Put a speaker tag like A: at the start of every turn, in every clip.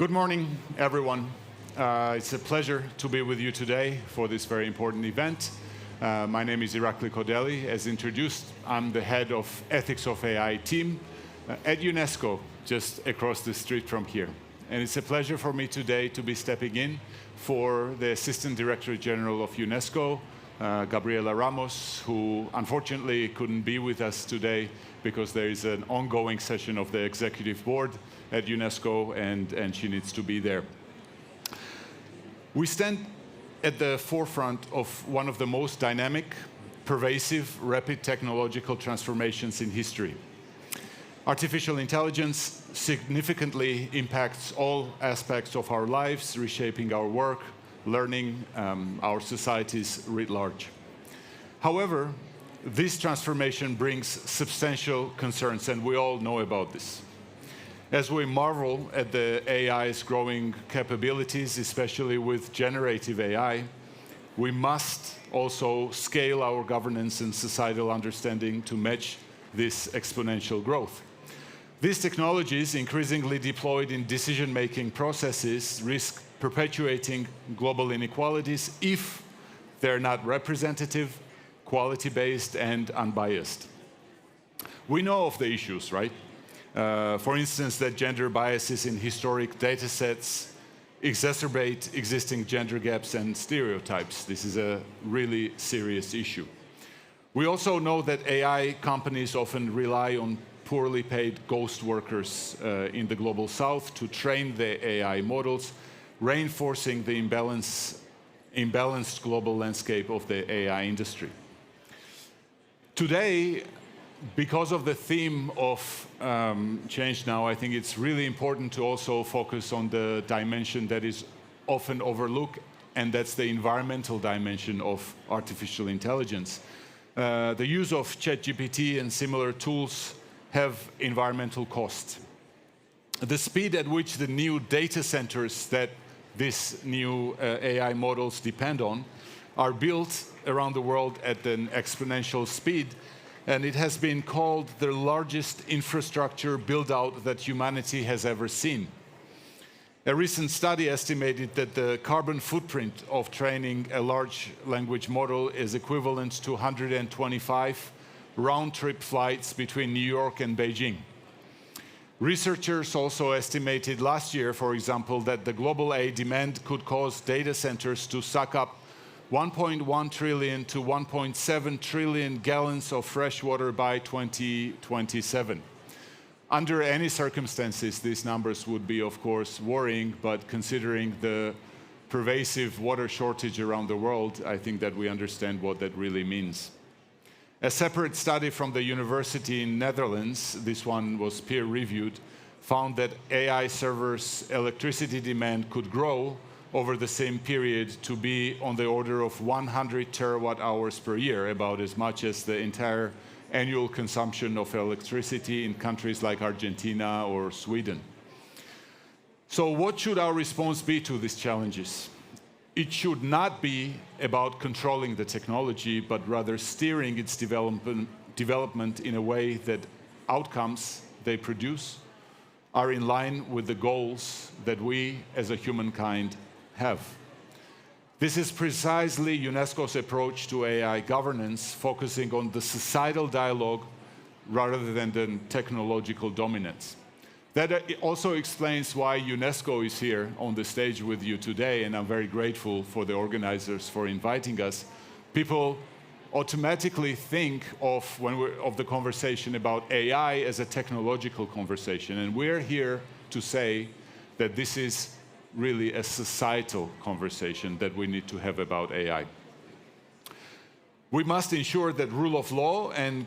A: Good morning, everyone. It's a pleasure to be with you today for this very important event. My name is Irakli Khodeli. As introduced, I'm the head of Ethics of AI team at UNESCO, just across the street from here. And it's a pleasure for me today to be stepping in for the Assistant Director General of UNESCO, Gabriela Ramos, who unfortunately couldn't be with us today because there is an ongoing session of the Executive Board at UNESCO, and she needs to be there. We stand at the forefront of one of the most dynamic, pervasive, rapid technological transformations in history. Artificial intelligence significantly impacts all aspects of our lives, reshaping our work, learning, our societies writ large. However, this transformation brings substantial concerns, and we all know about this. As we marvel at the AI's growing capabilities, especially with generative AI, we must also scale our governance and societal understanding to match this exponential growth. These technologies, increasingly deployed in decision-making processes, risk perpetuating global inequalities if they're not representative, quality-based, and unbiased. We know of the issues, right? For instance, that gender biases in historic data sets exacerbate existing gender gaps and stereotypes. This is a really serious issue. We also know that AI companies often rely on poorly paid ghost workers in the global south to train the AI models, reinforcing the imbalanced global landscape of the AI industry. Today, because of the theme of Change Now, I think it's really important to also focus on the dimension that is often overlooked, and that's the environmental dimension of artificial intelligence. The use of ChatGPT and similar tools have environmental costs. The speed at which the new data centers that these new AI models depend on are built around the world at an exponential speed, and it has been called the largest infrastructure build-out that humanity has ever seen. A recent study estimated that the carbon footprint of training a large language model is equivalent to 125 round-trip flights between New York and Beijing. Researchers also estimated last year, for example, that the global AI demand could cause data centers to suck up 1.1 trillion to 1.7 trillion gallons of fresh water by 2027. Under any circumstances, these numbers would be, of course, worrying, but considering the pervasive water shortage around the world, I think that we understand what that really means. A separate study from the university in Netherlands, this one was peer-reviewed, found that AI servers' electricity demand could grow over the same period to be on the order of 100 terawatt-hours per year, about as much as the entire annual consumption of electricity in countries like Argentina or Sweden. So what should our response be to these challenges? It should not be about controlling the technology, but rather steering its development in a way that outcomes they produce are in line with the goals that we as a humankind have. This is precisely UNESCO's approach to AI governance, focusing on the societal dialogue rather than the technological dominance. That also explains why UNESCO is here on the stage with you today, and I'm very grateful for the organizers for inviting us. People automatically think of the conversation about AI as a technological conversation, and we're here to say that this is really a societal conversation that we need to have about AI. We must ensure that rule of law and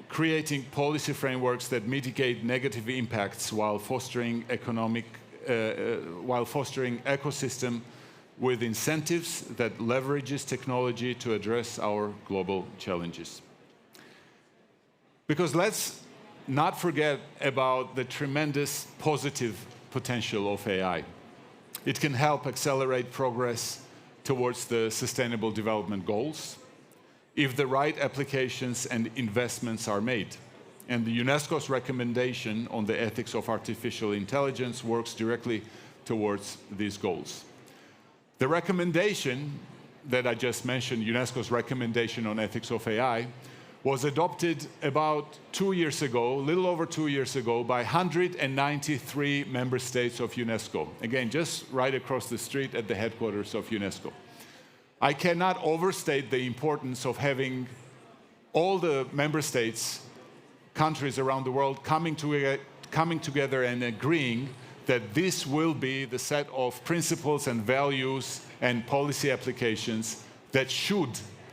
A: creating policy frameworks that mitigate negative impacts while fostering ecosystem with incentives that leverages technology to address our global challenges. Because let's not forget about the tremendous positive potential of AI. It can help accelerate progress towards the Sustainable Development Goals if the right applications and investments are made. And the UNESCO's recommendation on the ethics of artificial intelligence works directly towards these goals. The recommendation that I just mentioned, UNESCO's recommendation on ethics of AI, was adopted about 2 years ago, a little over 2 years ago, by 193 member states of UNESCO. Again, just right across the street at the headquarters of UNESCO. I cannot overstate the importance of having all the member states, countries around the world coming together and agreeing that this will be the set of principles and values and policy applications that should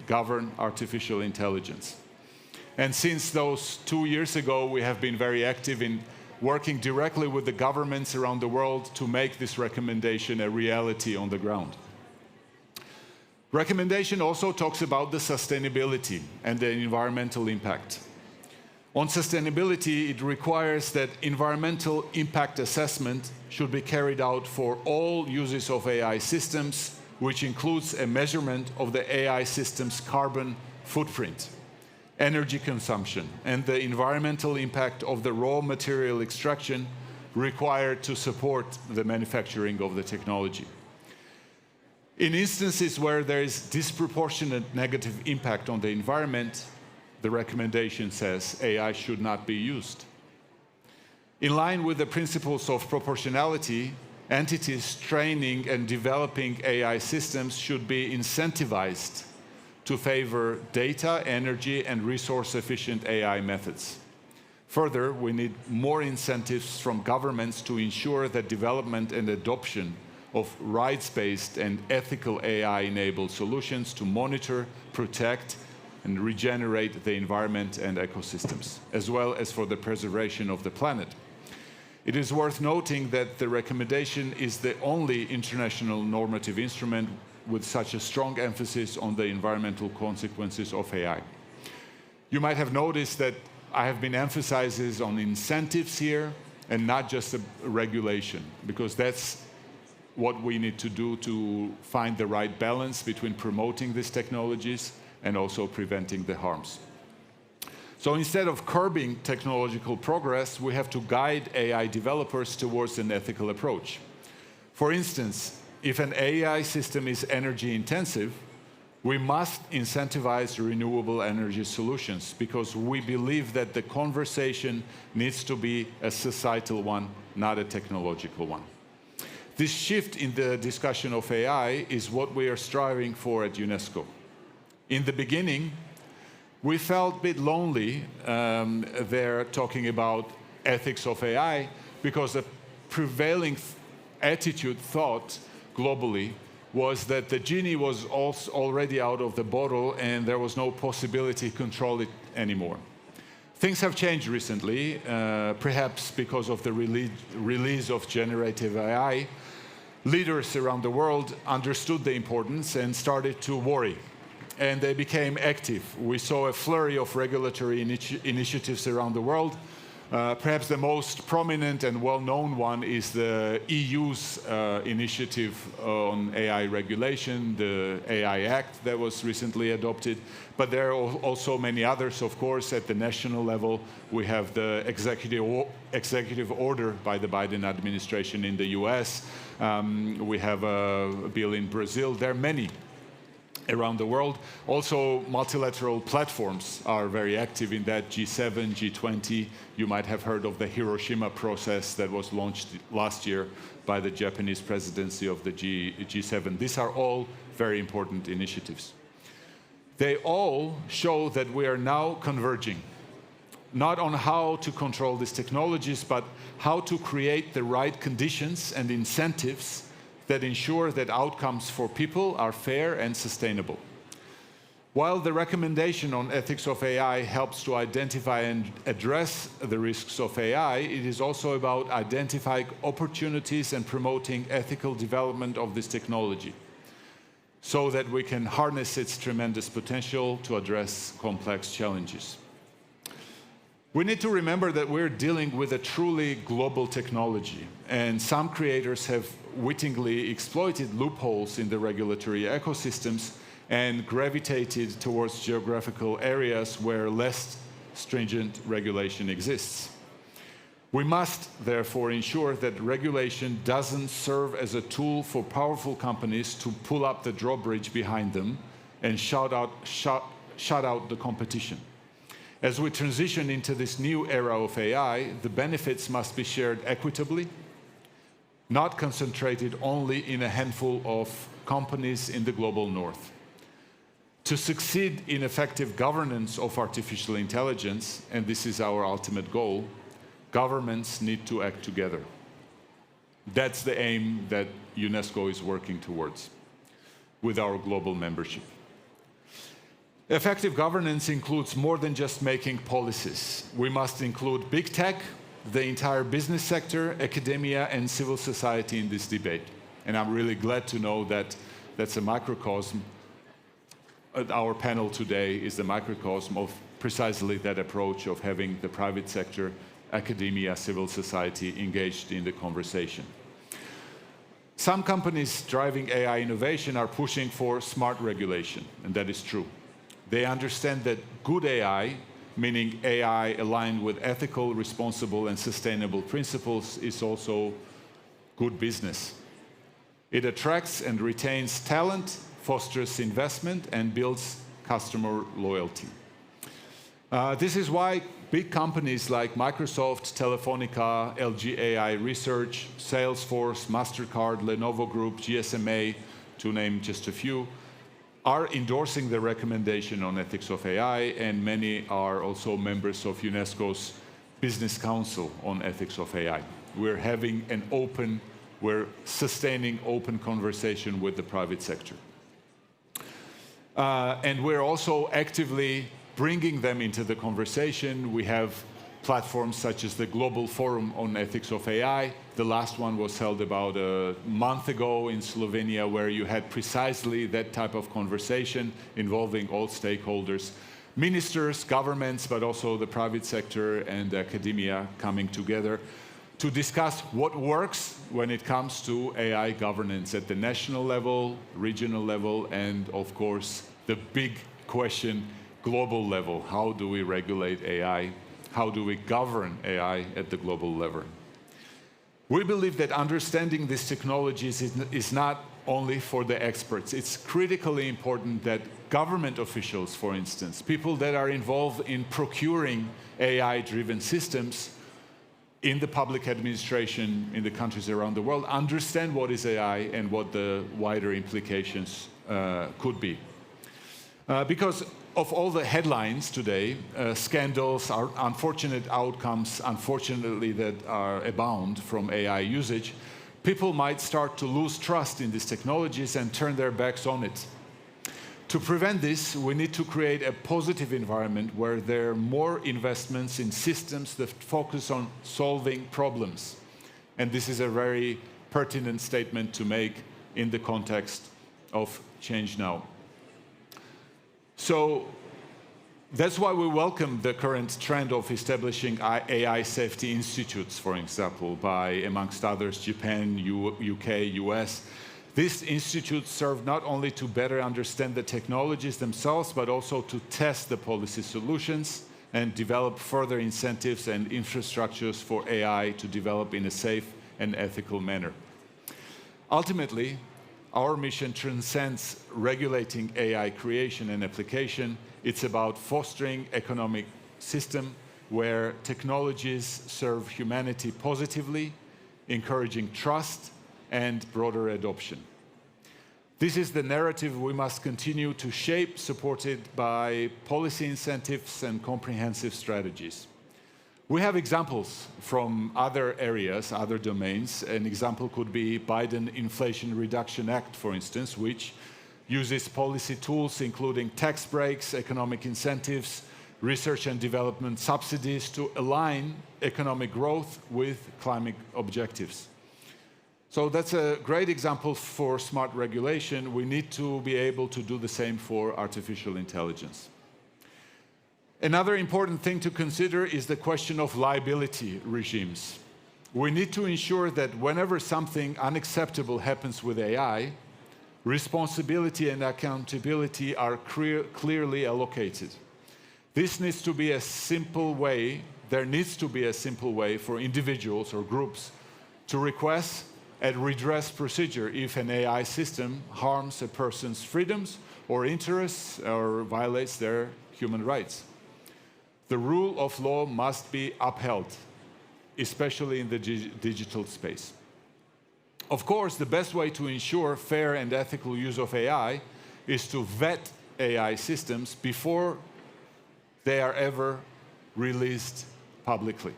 A: govern artificial intelligence. And since those 2 years ago, we have been very active in working directly with the governments around the world to make this recommendation a reality on the ground. Recommendation also talks about the sustainability and the environmental impact. On sustainability, it requires that environmental impact assessment should be carried out for all uses of AI systems, which includes a measurement of the AI system's carbon footprint, energy consumption, and the environmental impact of the raw material extraction required to support the manufacturing of the technology. In instances where there is disproportionate negative impact on the environment, the recommendation says AI should not be used. In line with the principles of proportionality, entities training and developing AI systems should be incentivized to favor data, energy, and resource-efficient AI methods. Further, we need more incentives from governments to ensure that development and adoption of rights-based and ethical AI-enabled solutions to monitor, protect, and regenerate the environment and ecosystems, as well as for the preservation of the planet. It is worth noting that the recommendation is the only international normative instrument with such a strong emphasis on the environmental consequences of AI. You might have noticed that I have been emphasizing on incentives here and not just a regulation, because that's what we need to do to find the right balance between promoting these technologies and also preventing the harms. So instead of curbing technological progress, we have to guide AI developers towards an ethical approach. For instance, if an AI system is energy intensive, we must incentivize renewable energy solutions because we believe that the conversation needs to be a societal one, not a technological one. This shift in the discussion of AI is what we are striving for at UNESCO. In the beginning, we felt a bit lonely there talking about ethics of AI because the prevailing thought globally was that the genie was already out of the bottle and there was no possibility to control it anymore. Things have changed recently, perhaps because of the release of generative AI. Leaders around the world understood the importance and started to worry. And they became active. We saw a flurry of regulatory initiatives around the world. Perhaps the most prominent and well-known one is the EU's initiative on AI regulation, the AI Act that was recently adopted. But there are also many others, of course, at the national level. We have the executive order by the Biden administration in the US. We have a bill in Brazil. There are many around the world. Also, multilateral platforms are very active in that. G7, G20. You might have heard of the Hiroshima process that was launched last year by the Japanese presidency of the G7. These are all very important initiatives. They all show that we are now converging, not on how to control these technologies, but how to create the right conditions and incentives that ensure that outcomes for people are fair and sustainable. While the recommendation on ethics of AI helps to identify and address the risks of AI, it is also about identifying opportunities and promoting ethical development of this technology so that we can harness its tremendous potential to address complex challenges. We need to remember that we're dealing with a truly global technology, and some creators have wittingly exploited loopholes in the regulatory ecosystems and gravitated towards geographical areas where less stringent regulation exists. We must, therefore, ensure that regulation doesn't serve as a tool for powerful companies to pull up the drawbridge behind them and shut out the competition. As we transition into this new era of AI, the benefits must be shared equitably, not concentrated only in a handful of companies in the global north. To succeed in effective governance of artificial intelligence, and this is our ultimate goal, governments need to act together. That's the aim that UNESCO is working towards with our global membership. Effective governance includes more than just making policies. We must include big tech, the entire business sector, academia, and civil society in this debate. And I'm really glad to know that that's a microcosm. Our panel today is the microcosm of precisely that approach of having the private sector, academia, civil society engaged in the conversation. Some companies driving AI innovation are pushing for smart regulation, and that is true. They understand that good AI, meaning AI aligned with ethical, responsible, and sustainable principles, is also good business. It attracts and retains talent, fosters investment, and builds customer loyalty. This is why big companies like Microsoft, Telefonica, LG AI Research, Salesforce, MasterCard, Lenovo Group, GSMA, to name just a few, are endorsing the recommendation on ethics of AI, and many are also members of UNESCO's Business Council on ethics of AI. We're sustaining open conversation with the private sector. And we're also actively bringing them into the conversation. We have platforms such as the Global Forum on Ethics of AI. The last one was held about a month ago in Slovenia, where you had precisely that type of conversation involving all stakeholders, ministers, governments, but also the private sector and academia coming together to discuss what works when it comes to AI governance at the national level, regional level, and of course, the big question, global level. How do we regulate AI? How do we govern AI at the global level? We believe that understanding these technologies is not only for the experts. It's critically important that government officials, for instance, people that are involved in procuring AI-driven systems in the public administration in the countries around the world, understand what is AI and what the wider implications could be. Because of all the headlines today, scandals, unfortunate outcomes, unfortunately, that are abound from AI usage, people might start to lose trust in these technologies and turn their backs on it. To prevent this, we need to create a positive environment where there are more investments in systems that focus on solving problems. And this is a very pertinent statement to make in the context of ChangeNOW. So that's why we welcome the current trend of establishing AI safety institutes, for example, by, amongst others, Japan, UK, US. These institutes serve not only to better understand the technologies themselves, but also to test the policy solutions and develop further incentives and infrastructures for AI to develop in a safe and ethical manner. Ultimately, our mission transcends regulating AI creation and application. It's about fostering economic system where technologies serve humanity positively, encouraging trust and broader adoption. This is the narrative we must continue to shape, supported by policy incentives and comprehensive strategies. We have examples from other areas, other domains. An example could be Biden Inflation Reduction Act, for instance, which uses policy tools including tax breaks, economic incentives, research and development subsidies to align economic growth with climate objectives. So that's a great example for smart regulation. We need to be able to do the same for artificial intelligence. Another important thing to consider is the question of liability regimes. We need to ensure that whenever something unacceptable happens with AI, responsibility and accountability are clearly allocated. This needs to be a simple way, there needs to be a simple way for individuals or groups to request a redress procedure if an AI system harms a person's freedoms or interests or violates their human rights. The rule of law must be upheld, especially in the digital space. Of course, the best way to ensure fair and ethical use of AI is to vet AI systems before they are ever released publicly.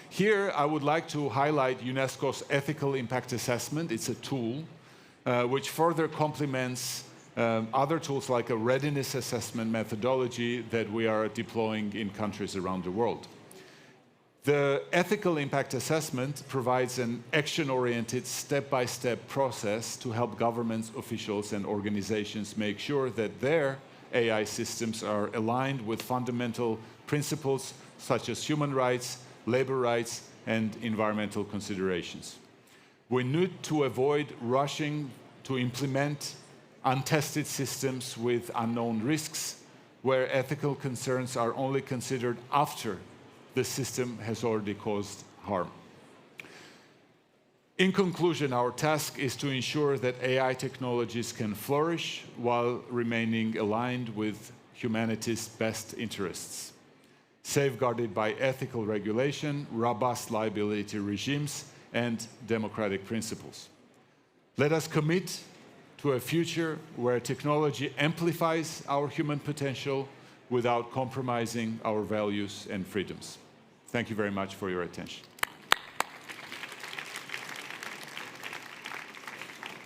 A: Here, I would like to highlight UNESCO's ethical impact assessment. It's a tool which further complements other tools like a readiness assessment methodology that we are deploying in countries around the world. The ethical impact assessment provides an action-oriented, step-by-step process to help governments, officials, and organizations make sure that their AI systems are aligned with fundamental principles such as human rights, labor rights, and environmental considerations. We need to avoid rushing to implement untested systems with unknown risks, where ethical concerns are only considered after the system has already caused harm. In conclusion, our task is to ensure that AI technologies can flourish while remaining aligned with humanity's best interests, safeguarded by ethical regulation, robust liability regimes, and democratic principles. Let us commit to a future where technology amplifies our human potential without compromising our values and freedoms. Thank you very much for your attention.